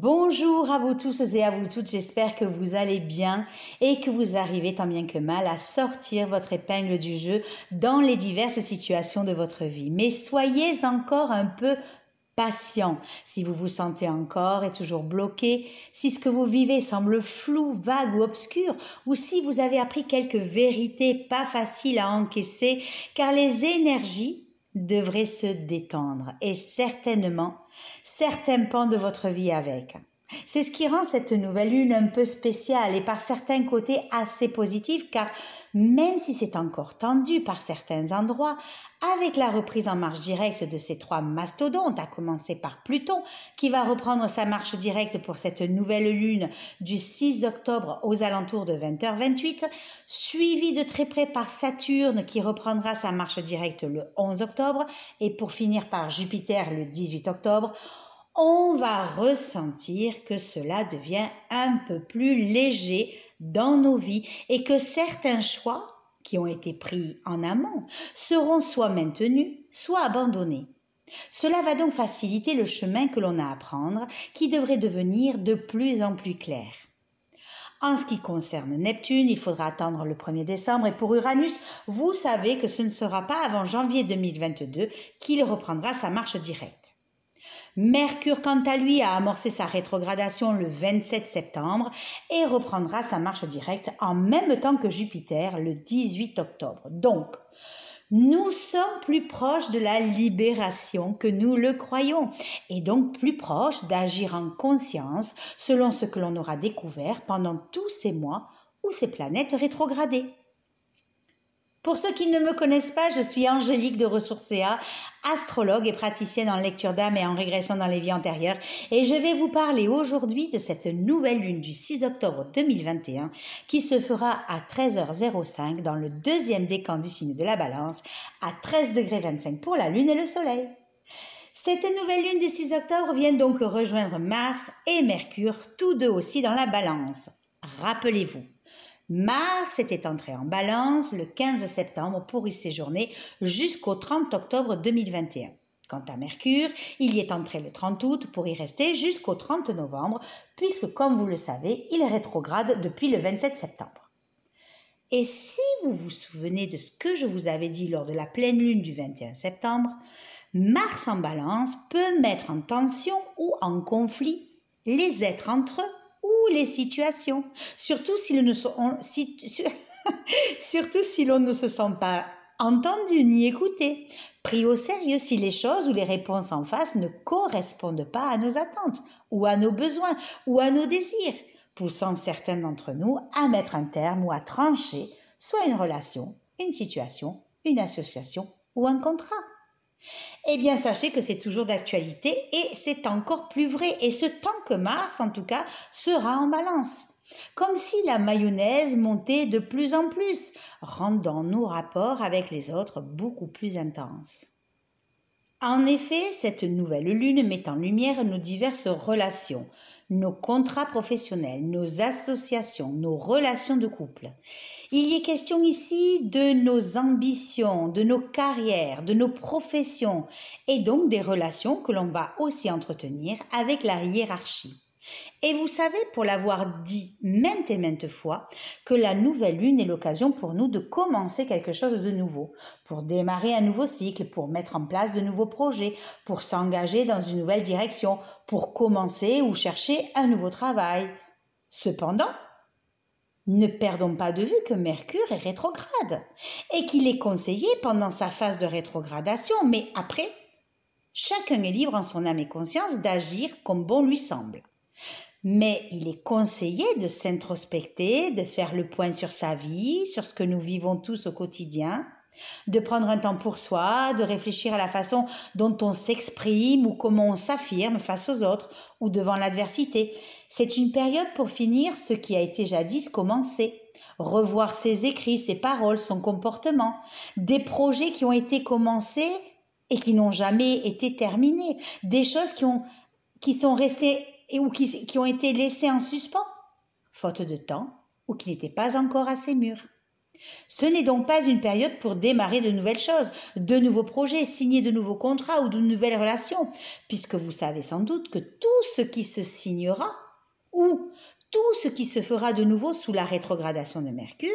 Bonjour à vous tous et à vous toutes, j'espère que vous allez bien et que vous arrivez tant bien que mal à sortir votre épingle du jeu dans les diverses situations de votre vie. Mais soyez encore un peu patient si vous vous sentez encore et toujours bloqué, si ce que vous vivez semble flou, vague ou obscur, ou si vous avez appris quelques vérités pas faciles à encaisser, car les énergies devrait se détendre et certainement certains pans de votre vie avec. C'est ce qui rend cette nouvelle lune un peu spéciale et par certains côtés assez positive car même si c'est encore tendu par certains endroits, avec la reprise en marche directe de ces trois mastodontes, à commencer par Pluton, qui va reprendre sa marche directe pour cette nouvelle lune du 6 octobre aux alentours de 20h28, suivi de très près par Saturne qui reprendra sa marche directe le 11 octobre, et pour finir par Jupiter le 18 octobre, on va ressentir que cela devient un peu plus léger dans nos vies et que certains choix qui ont été pris en amont seront soit maintenus, soit abandonnés. Cela va donc faciliter le chemin que l'on a à prendre, qui devrait devenir de plus en plus clair. En ce qui concerne Neptune, il faudra attendre le 1er décembre et pour Uranus, vous savez que ce ne sera pas avant janvier 2022 qu'il reprendra sa marche directe. Mercure, quant à lui, a amorcé sa rétrogradation le 27 septembre et reprendra sa marche directe en même temps que Jupiter le 18 octobre. Donc, nous sommes plus proches de la libération que nous le croyons et donc plus proches d'agir en conscience selon ce que l'on aura découvert pendant tous ces mois où ces planètes rétrogradées. Pour ceux qui ne me connaissent pas, je suis Angélique de Ressourcea, astrologue et praticienne en lecture d'âme et en régression dans les vies antérieures et je vais vous parler aujourd'hui de cette nouvelle lune du 6 octobre 2021 qui se fera à 13h05 dans le deuxième décan du signe de la Balance à 13,25 pour la lune et le soleil. Cette nouvelle lune du 6 octobre vient donc rejoindre Mars et Mercure, tous deux aussi dans la Balance. Rappelez-vous, Mars était entré en Balance le 15 septembre pour y séjourner jusqu'au 30 octobre 2021. Quant à Mercure, il y est entré le 30 août pour y rester jusqu'au 30 novembre, puisque comme vous le savez, il rétrograde depuis le 27 septembre. Et si vous vous souvenez de ce que je vous avais dit lors de la pleine lune du 21 septembre, Mars en Balance peut mettre en tension ou en conflit les êtres entre eux ou les situations, surtout si l'on ne se sent pas entendu ni écouté, pris au sérieux si les choses ou les réponses en face ne correspondent pas à nos attentes ou à nos besoins ou à nos désirs, poussant certains d'entre nous à mettre un terme ou à trancher soit une relation, une situation, une association ou un contrat. Eh bien, sachez que c'est toujours d'actualité et c'est encore plus vrai, et ce tant que Mars, en tout cas, sera en Balance. Comme si la mayonnaise montait de plus en plus, rendant nos rapports avec les autres beaucoup plus intenses. En effet, cette nouvelle lune met en lumière nos diverses relations, nos contrats professionnels, nos associations, nos relations de couple. Il y est question ici de nos ambitions, de nos carrières, de nos professions et donc des relations que l'on va aussi entretenir avec la hiérarchie. Et vous savez, pour l'avoir dit maintes et maintes fois, que la nouvelle lune est l'occasion pour nous de commencer quelque chose de nouveau, pour démarrer un nouveau cycle, pour mettre en place de nouveaux projets, pour s'engager dans une nouvelle direction, pour commencer ou chercher un nouveau travail. Cependant, ne perdons pas de vue que Mercure est rétrograde et qu'il est conseillé pendant sa phase de rétrogradation, mais après, chacun est libre en son âme et conscience d'agir comme bon lui semble. Mais il est conseillé de s'introspecter, de faire le point sur sa vie, sur ce que nous vivons tous au quotidien, de prendre un temps pour soi, de réfléchir à la façon dont on s'exprime ou comment on s'affirme face aux autres ou devant l'adversité. C'est une période pour finir ce qui a été jadis commencé, revoir ses écrits, ses paroles, son comportement, des projets qui ont été commencés et qui n'ont jamais été terminés, des choses qui sont restées ou qui ont été laissées en suspens, faute de temps ou qui n'étaient pas encore assez mûres. Ce n'est donc pas une période pour démarrer de nouvelles choses, de nouveaux projets, signer de nouveaux contrats ou de nouvelles relations, puisque vous savez sans doute que tout ce qui se signera ou tout ce qui se fera de nouveau sous la rétrogradation de Mercure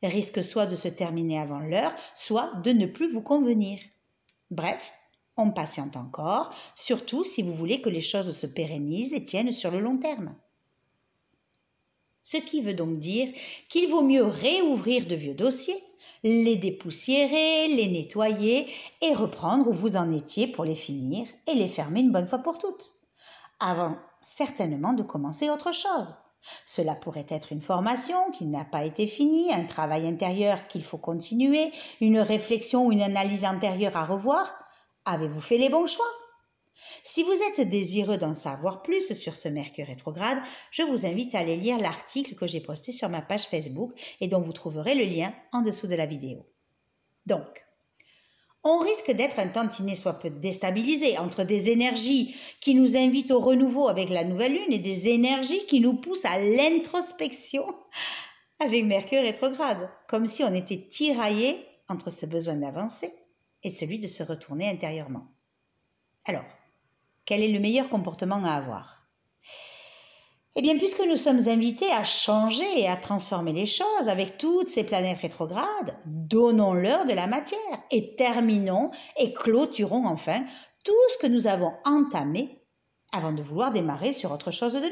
risque soit de se terminer avant l'heure, soit de ne plus vous convenir. Bref, on patiente encore, surtout si vous voulez que les choses se pérennisent et tiennent sur le long terme. Ce qui veut donc dire qu'il vaut mieux réouvrir de vieux dossiers, les dépoussiérer, les nettoyer et reprendre où vous en étiez pour les finir et les fermer une bonne fois pour toutes, avant certainement de commencer autre chose. Cela pourrait être une formation qui n'a pas été finie, un travail intérieur qu'il faut continuer, une réflexion ou une analyse intérieure à revoir. Avez-vous fait les bons choix ? Si vous êtes désireux d'en savoir plus sur ce Mercure rétrograde, je vous invite à aller lire l'article que j'ai posté sur ma page Facebook et dont vous trouverez le lien en dessous de la vidéo. Donc, on risque d'être un tantinet soit peu déstabilisé entre des énergies qui nous invitent au renouveau avec la nouvelle lune et des énergies qui nous poussent à l'introspection avec Mercure rétrograde, comme si on était tiraillé entre ce besoin d'avancer et celui de se retourner intérieurement. Alors, quel est le meilleur comportement à avoir ? Eh bien, puisque nous sommes invités à changer et à transformer les choses avec toutes ces planètes rétrogrades, donnons-leur de la matière et terminons et clôturons enfin tout ce que nous avons entamé avant de vouloir démarrer sur autre chose de nouveau.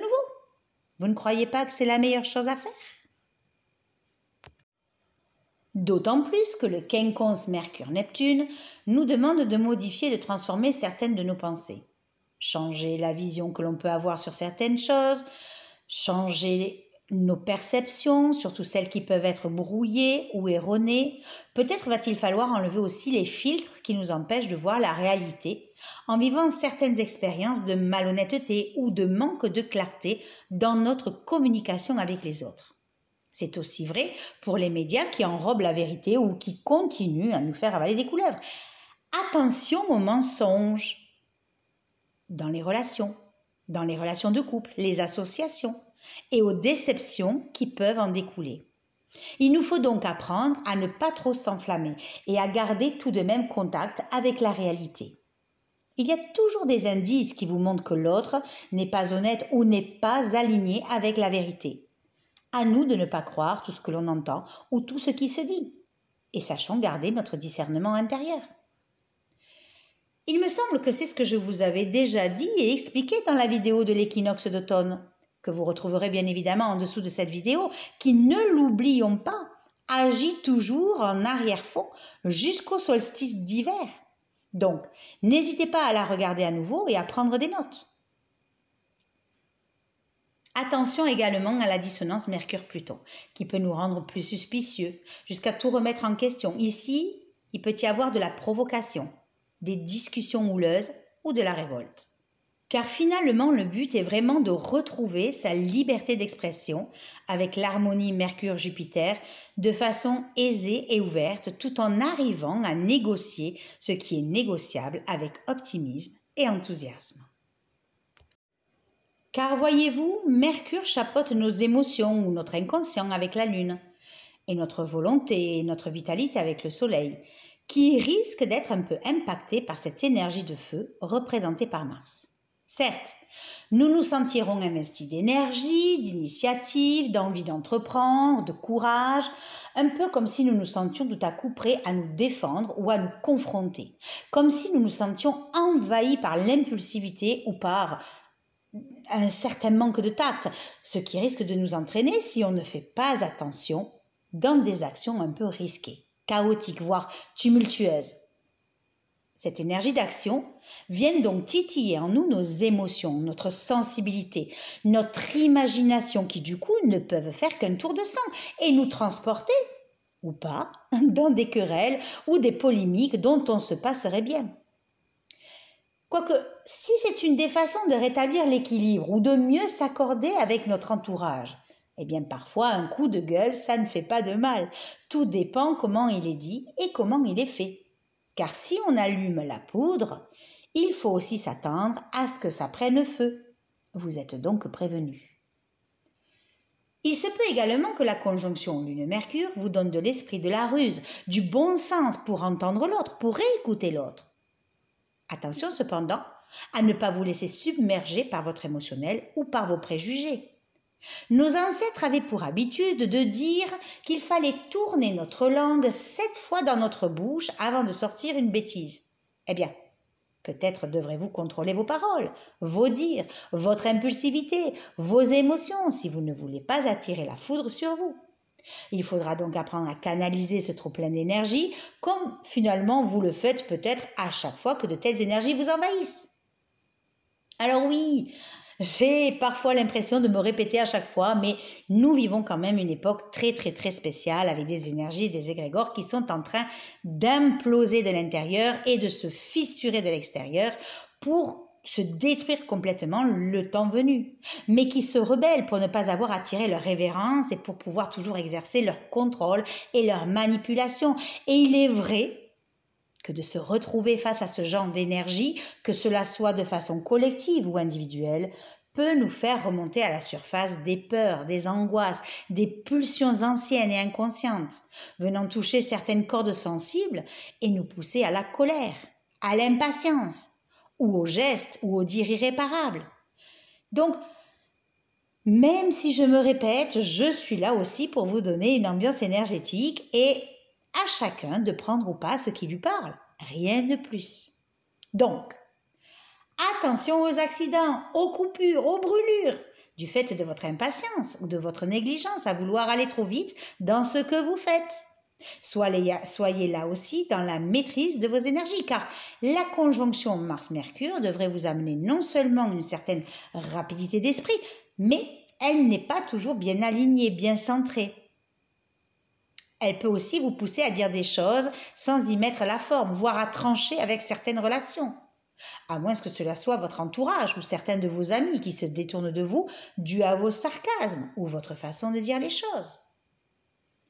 Vous ne croyez pas que c'est la meilleure chose à faire ? D'autant plus que le quinconce Mercure-Neptune nous demande de modifier et de transformer certaines de nos pensées. Changer la vision que l'on peut avoir sur certaines choses, changer nos perceptions, surtout celles qui peuvent être brouillées ou erronées. Peut-être va-t-il falloir enlever aussi les filtres qui nous empêchent de voir la réalité en vivant certaines expériences de malhonnêteté ou de manque de clarté dans notre communication avec les autres. C'est aussi vrai pour les médias qui enrobent la vérité ou qui continuent à nous faire avaler des couleuvres. Attention aux mensonges dans les relations de couple, les associations et aux déceptions qui peuvent en découler. Il nous faut donc apprendre à ne pas trop s'enflammer et à garder tout de même contact avec la réalité. Il y a toujours des indices qui vous montrent que l'autre n'est pas honnête ou n'est pas aligné avec la vérité. À nous de ne pas croire tout ce que l'on entend ou tout ce qui se dit. Et sachons garder notre discernement intérieur. Il me semble que c'est ce que je vous avais déjà dit et expliqué dans la vidéo de l'équinoxe d'automne, que vous retrouverez bien évidemment en dessous de cette vidéo, qui, ne l'oublions pas, agit toujours en arrière-fond jusqu'au solstice d'hiver. Donc, n'hésitez pas à la regarder à nouveau et à prendre des notes. Attention également à la dissonance Mercure-Pluton, qui peut nous rendre plus suspicieux, jusqu'à tout remettre en question. Ici, il peut y avoir de la provocation, des discussions houleuses ou de la révolte. Car finalement, le but est vraiment de retrouver sa liberté d'expression avec l'harmonie Mercure-Jupiter de façon aisée et ouverte, tout en arrivant à négocier ce qui est négociable avec optimisme et enthousiasme. Car voyez-vous, Mercure chapeaute nos émotions ou notre inconscient avec la Lune, et notre volonté et notre vitalité avec le Soleil, qui risque d'être un peu impacté par cette énergie de feu représentée par Mars. Certes, nous nous sentirons investis d'énergie, d'initiative, d'envie d'entreprendre, de courage, un peu comme si nous nous sentions tout à coup prêts à nous défendre ou à nous confronter, comme si nous nous sentions envahis par l'impulsivité ou par un certain manque de tact, ce qui risque de nous entraîner, si on ne fait pas attention, dans des actions un peu risquées, chaotiques, voire tumultueuses. Cette énergie d'action vient donc titiller en nous nos émotions, notre sensibilité, notre imagination qui du coup ne peuvent faire qu'un tour de sang et nous transporter, ou pas, dans des querelles ou des polémiques dont on se passerait bien. Quoique, si c'est une des façons de rétablir l'équilibre ou de mieux s'accorder avec notre entourage, eh bien parfois un coup de gueule, ça ne fait pas de mal. Tout dépend comment il est dit et comment il est fait. Car si on allume la poudre, il faut aussi s'attendre à ce que ça prenne feu. Vous êtes donc prévenus. Il se peut également que la conjonction Lune-Mercure vous donne de l'esprit, de la ruse, du bon sens pour entendre l'autre, pour écouter l'autre. Attention cependant à ne pas vous laisser submerger par votre émotionnel ou par vos préjugés. Nos ancêtres avaient pour habitude de dire qu'il fallait tourner notre langue 7 fois dans notre bouche avant de sortir une bêtise. Eh bien, peut-être devrez-vous contrôler vos paroles, vos dires, votre impulsivité, vos émotions si vous ne voulez pas attirer la foudre sur vous. Il faudra donc apprendre à canaliser ce trop-plein d'énergie comme finalement vous le faites peut-être à chaque fois que de telles énergies vous envahissent. Alors oui, j'ai parfois l'impression de me répéter à chaque fois, mais nous vivons quand même une époque très spéciale avec des énergies et des égrégores qui sont en train d'imploser de l'intérieur et de se fissurer de l'extérieur pour se détruire complètement le temps venu, mais qui se rebellent pour ne pas avoir attiré leur révérence et pour pouvoir toujours exercer leur contrôle et leur manipulation. Et il est vrai que de se retrouver face à ce genre d'énergie, que cela soit de façon collective ou individuelle, peut nous faire remonter à la surface des peurs, des angoisses, des pulsions anciennes et inconscientes, venant toucher certaines cordes sensibles et nous pousser à la colère, à l'impatience, ou au geste ou au dire irréparable. Donc, même si je me répète, je suis là aussi pour vous donner une ambiance énergétique et à chacun de prendre ou pas ce qui lui parle, rien de plus. Donc, attention aux accidents, aux coupures, aux brûlures, du fait de votre impatience ou de votre négligence à vouloir aller trop vite dans ce que vous faites. Soyez là aussi dans la maîtrise de vos énergies, car la conjonction Mars-Mercure devrait vous amener non seulement une certaine rapidité d'esprit, mais elle n'est pas toujours bien alignée, bien centrée. Elle peut aussi vous pousser à dire des choses sans y mettre la forme, voire à trancher avec certaines relations. À moins que cela soit votre entourage ou certains de vos amis qui se détournent de vous dû à vos sarcasmes ou votre façon de dire les choses.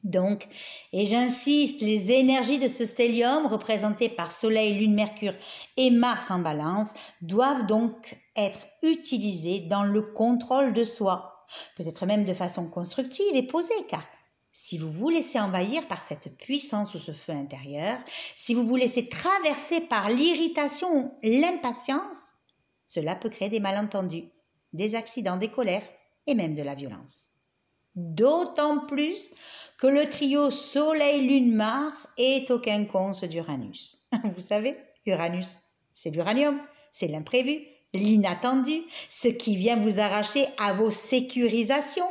Donc, et j'insiste, les énergies de ce stellium représentées par Soleil, Lune, Mercure et Mars en Balance doivent donc être utilisées dans le contrôle de soi, peut-être même de façon constructive et posée, car si vous vous laissez envahir par cette puissance ou ce feu intérieur, si vous vous laissez traverser par l'irritation ou l'impatience, cela peut créer des malentendus, des accidents, des colères et même de la violence. D'autant plus que le trio Soleil-Lune-Mars est au quinconce d'Uranus. Vous savez, Uranus, c'est l'uranium, c'est l'imprévu, l'inattendu, ce qui vient vous arracher à vos sécurisations.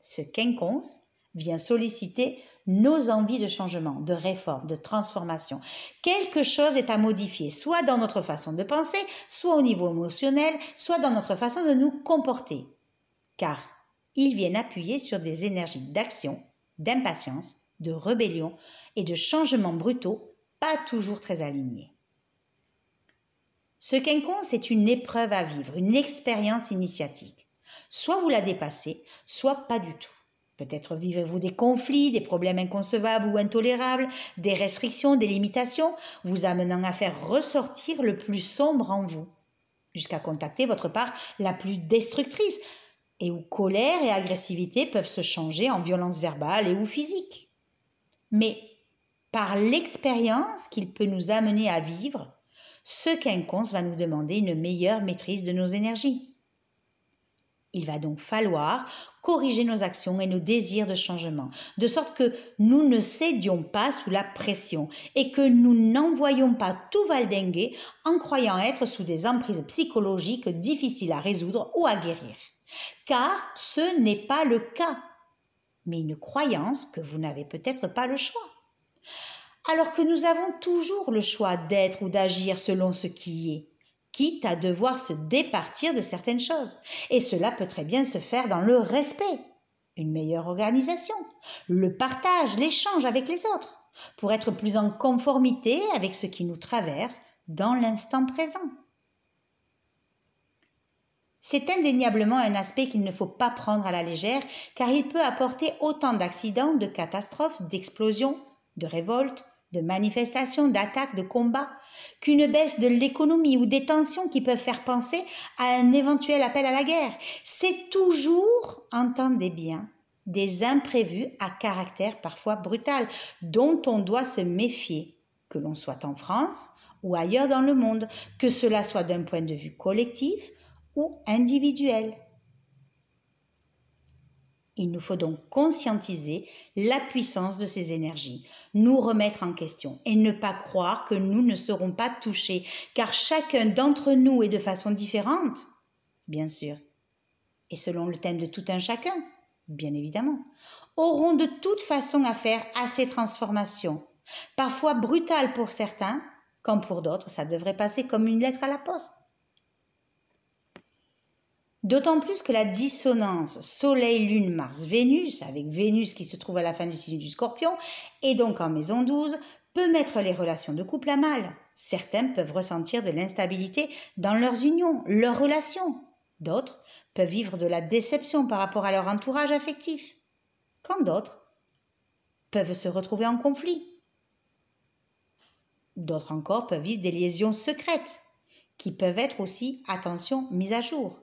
Ce quinconce vient solliciter nos envies de changement, de réforme, de transformation. Quelque chose est à modifier, soit dans notre façon de penser, soit au niveau émotionnel, soit dans notre façon de nous comporter. Car ils viennent appuyer sur des énergies d'action, d'impatience, de rébellion et de changements brutaux, pas toujours très alignés. Ce quinconce est une épreuve à vivre, une expérience initiatique. Soit vous la dépassez, soit pas du tout. Peut-être vivez-vous des conflits, des problèmes inconcevables ou intolérables, des restrictions, des limitations, vous amenant à faire ressortir le plus sombre en vous, jusqu'à contacter votre part la plus destructrice, et où colère et agressivité peuvent se changer en violence verbale et ou physique. Mais par l'expérience qu'il peut nous amener à vivre, ce quinconce va nous demander une meilleure maîtrise de nos énergies. Il va donc falloir corriger nos actions et nos désirs de changement, de sorte que nous ne cédions pas sous la pression et que nous n'envoyions pas tout valdinguer en croyant être sous des emprises psychologiques difficiles à résoudre ou à guérir. Car ce n'est pas le cas, mais une croyance que vous n'avez peut-être pas le choix. Alors que nous avons toujours le choix d'être ou d'agir selon ce qui est, quitte à devoir se départir de certaines choses. Et cela peut très bien se faire dans le respect, une meilleure organisation, le partage, l'échange avec les autres, pour être plus en conformité avec ce qui nous traverse dans l'instant présent. C'est indéniablement un aspect qu'il ne faut pas prendre à la légère, car il peut apporter autant d'accidents, de catastrophes, d'explosions, de révoltes, de manifestations, d'attaques, de combats, qu'une baisse de l'économie ou des tensions qui peuvent faire penser à un éventuel appel à la guerre. C'est toujours, entendez bien, des imprévus à caractère parfois brutal, dont on doit se méfier, que l'on soit en France ou ailleurs dans le monde, que cela soit d'un point de vue collectif ou individuel. Il nous faut donc conscientiser la puissance de ces énergies, nous remettre en question et ne pas croire que nous ne serons pas touchés, car chacun d'entre nous est de façon différente, bien sûr, et selon le thème de tout un chacun, bien évidemment, auront de toute façon affaire à ces transformations, parfois brutales pour certains, comme pour d'autres, ça devrait passer comme une lettre à la poste. D'autant plus que la dissonance Soleil, Lune, Mars, Vénus, avec Vénus qui se trouve à la fin du signe du Scorpion, et donc en maison 12, peut mettre les relations de couple à mal. Certains peuvent ressentir de l'instabilité dans leurs unions, leurs relations. D'autres peuvent vivre de la déception par rapport à leur entourage affectif. Quand d'autres peuvent se retrouver en conflit. D'autres encore peuvent vivre des liaisons secrètes, qui peuvent être aussi, attention, mises à jour.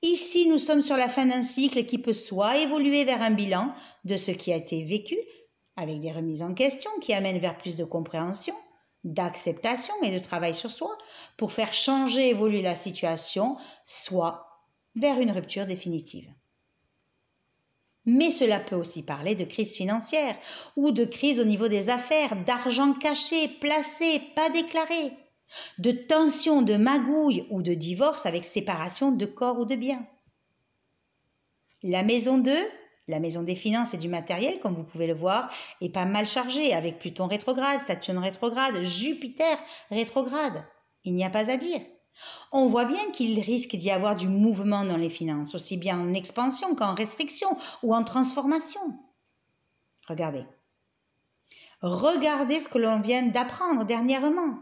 Ici, nous sommes sur la fin d'un cycle qui peut soit évoluer vers un bilan de ce qui a été vécu, avec des remises en question qui amènent vers plus de compréhension, d'acceptation et de travail sur soi, pour faire changer, évoluer la situation, soit vers une rupture définitive. Mais cela peut aussi parler de crise financière ou de crise au niveau des affaires, d'argent caché, placé, pas déclaré, de tension, de magouille ou de divorce avec séparation de corps ou de biens. La maison 2, la maison des finances et du matériel, comme vous pouvez le voir, est pas mal chargée avec Pluton rétrograde, Saturne rétrograde, Jupiter rétrograde. Il n'y a pas à dire. On voit bien qu'il risque d'y avoir du mouvement dans les finances, aussi bien en expansion qu'en restriction ou en transformation. Regardez. Regardez ce que l'on vient d'apprendre dernièrement.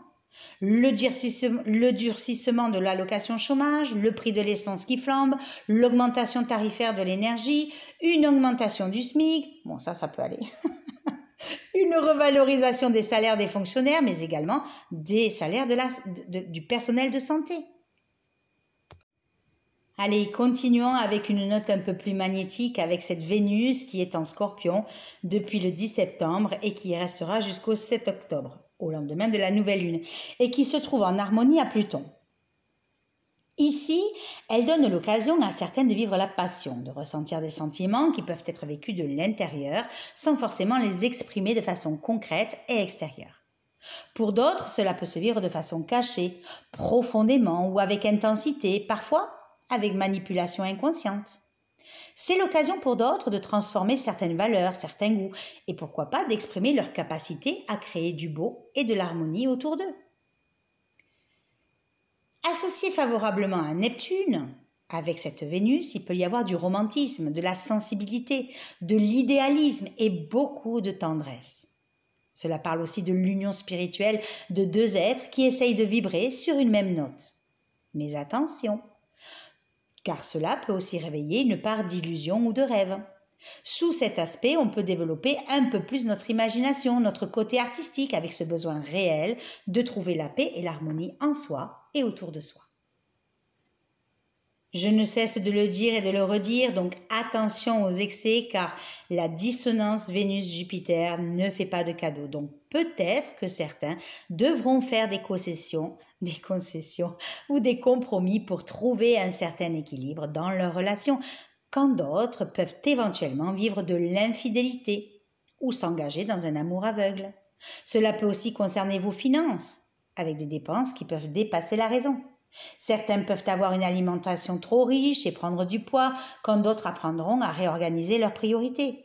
Le durcissement de l'allocation chômage, le prix de l'essence qui flambe, l'augmentation tarifaire de l'énergie, une augmentation du SMIC, bon ça peut aller, une revalorisation des salaires des fonctionnaires, mais également des salaires du personnel de santé. Allez, continuons avec une note un peu plus magnétique avec cette Vénus qui est en Scorpion depuis le 10 septembre et qui y restera jusqu'au 7 octobre, au lendemain de la nouvelle lune, et qui se trouve en harmonie à Pluton. Ici, elle donne l'occasion à certains de vivre la passion, de ressentir des sentiments qui peuvent être vécus de l'intérieur sans forcément les exprimer de façon concrète et extérieure. Pour d'autres, cela peut se vivre de façon cachée, profondément ou avec intensité, parfois avec manipulation inconsciente. C'est l'occasion pour d'autres de transformer certaines valeurs, certains goûts, et pourquoi pas d'exprimer leur capacité à créer du beau et de l'harmonie autour d'eux. Associé favorablement à Neptune, avec cette Vénus, il peut y avoir du romantisme, de la sensibilité, de l'idéalisme et beaucoup de tendresse. Cela parle aussi de l'union spirituelle de deux êtres qui essayent de vibrer sur une même note. Mais attention, car cela peut aussi réveiller une part d'illusion ou de rêve. Sous cet aspect, on peut développer un peu plus notre imagination, notre côté artistique, avec ce besoin réel de trouver la paix et l'harmonie en soi et autour de soi. Je ne cesse de le dire et de le redire, donc attention aux excès, car la dissonance Vénus-Jupiter ne fait pas de cadeau. Donc peut-être que certains devront faire des concessions ou des compromis pour trouver un certain équilibre dans leur relation, quand d'autres peuvent éventuellement vivre de l'infidélité ou s'engager dans un amour aveugle. Cela peut aussi concerner vos finances, avec des dépenses qui peuvent dépasser la raison. Certains peuvent avoir une alimentation trop riche et prendre du poids, quand d'autres apprendront à réorganiser leurs priorités.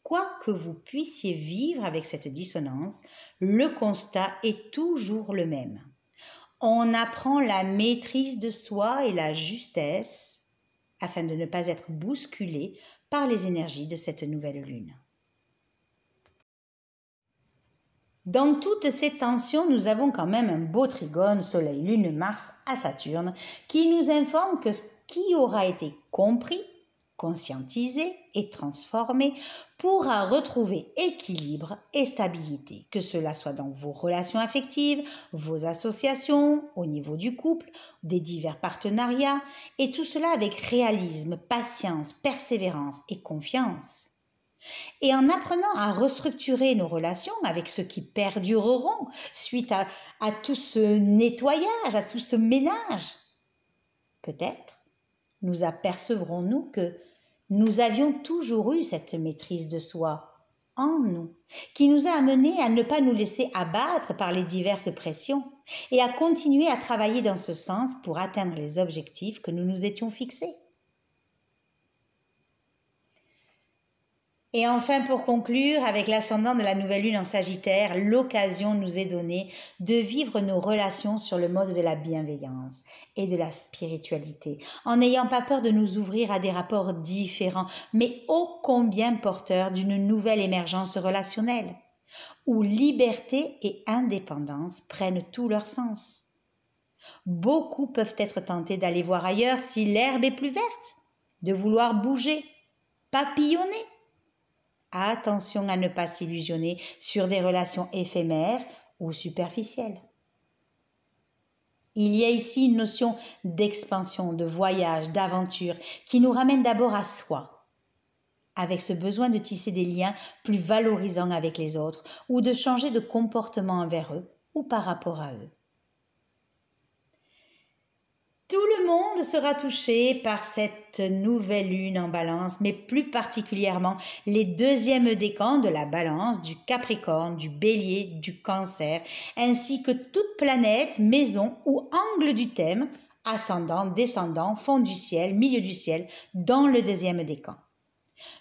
Quoi que vous puissiez vivre avec cette dissonance, le constat est toujours le même. On apprend la maîtrise de soi et la justesse afin de ne pas être bousculé par les énergies de cette nouvelle lune. Dans toutes ces tensions, nous avons quand même un beau trigone Soleil, Lune, Mars à Saturne qui nous informe que ce qui aura été compris conscientiser et transformer pourra retrouver équilibre et stabilité, que cela soit dans vos relations affectives, vos associations, au niveau du couple, des divers partenariats, et tout cela avec réalisme, patience, persévérance et confiance. Et en apprenant à restructurer nos relations avec ceux qui perdureront suite à tout ce nettoyage, à tout ce ménage, peut-être nous apercevrons-nous que nous avions toujours eu cette maîtrise de soi en nous, qui nous a amenés à ne pas nous laisser abattre par les diverses pressions et à continuer à travailler dans ce sens pour atteindre les objectifs que nous nous étions fixés. Et enfin, pour conclure, avec l'ascendant de la nouvelle lune en Sagittaire, l'occasion nous est donnée de vivre nos relations sur le mode de la bienveillance et de la spiritualité, en n'ayant pas peur de nous ouvrir à des rapports différents, mais ô combien porteurs d'une nouvelle émergence relationnelle, où liberté et indépendance prennent tout leur sens. Beaucoup peuvent être tentés d'aller voir ailleurs si l'herbe est plus verte, de vouloir bouger, papillonner. Attention à ne pas s'illusionner sur des relations éphémères ou superficielles. Il y a ici une notion d'expansion, de voyage, d'aventure qui nous ramène d'abord à soi, avec ce besoin de tisser des liens plus valorisants avec les autres ou de changer de comportement envers eux ou par rapport à eux. Tout le monde sera touché par cette nouvelle lune en Balance, mais plus particulièrement les deuxièmes décans de la Balance, du Capricorne, du Bélier, du Cancer, ainsi que toute planète, maison ou angle du thème, ascendant, descendant, fond du ciel, milieu du ciel, dans le deuxième décan.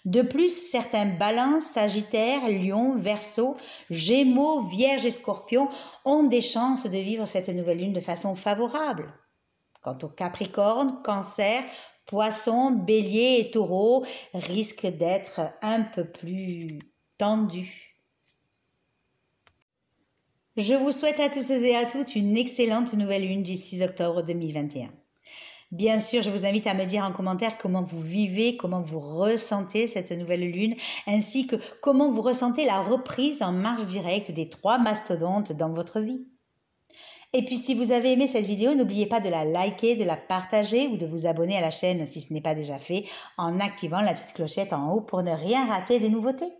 De plus, certains Balances, Sagittaires, Lion, Verseau, Gémeaux, Vierge et Scorpion ont des chances de vivre cette nouvelle lune de façon favorable. Quant au Capricorne, Cancer, Poisson, Bélier et Taureau risquent d'être un peu plus tendus. Je vous souhaite à tous et à toutes une excellente nouvelle lune du 6 octobre 2021. Bien sûr, je vous invite à me dire en commentaire comment vous vivez, comment vous ressentez cette nouvelle lune, ainsi que comment vous ressentez la reprise en marche directe des 3 mastodontes dans votre vie. Et puis si vous avez aimé cette vidéo, n'oubliez pas de la liker, de la partager ou de vous abonner à la chaîne si ce n'est pas déjà fait en activant la petite clochette en haut pour ne rien rater des nouveautés.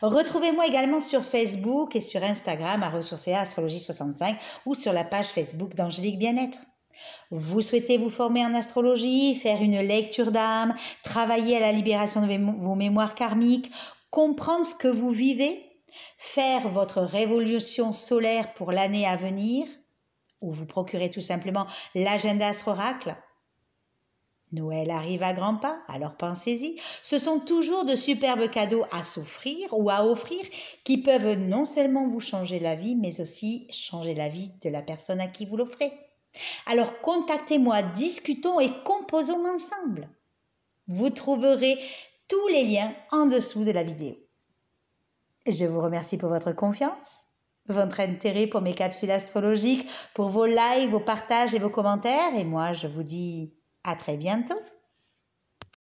Retrouvez-moi également sur Facebook et sur Instagram à Ressourcea Astrologie 65 ou sur la page Facebook d'Angélique Bien-être. Vous souhaitez vous former en astrologie, faire une lecture d'âme, travailler à la libération de vos mémoires karmiques, comprendre ce que vous vivez, faire votre révolution solaire pour l'année à venir, ou vous procurez tout simplement l'agenda Astro-Oracle. Noël arrive à grands pas, alors pensez-y. Ce sont toujours de superbes cadeaux à s'offrir ou à offrir qui peuvent non seulement vous changer la vie, mais aussi changer la vie de la personne à qui vous l'offrez. Alors contactez-moi, discutons et composons ensemble. Vous trouverez tous les liens en dessous de la vidéo. Je vous remercie pour votre confiance, votre intérêt pour mes capsules astrologiques, pour vos likes, vos partages et vos commentaires. Et moi, je vous dis à très bientôt.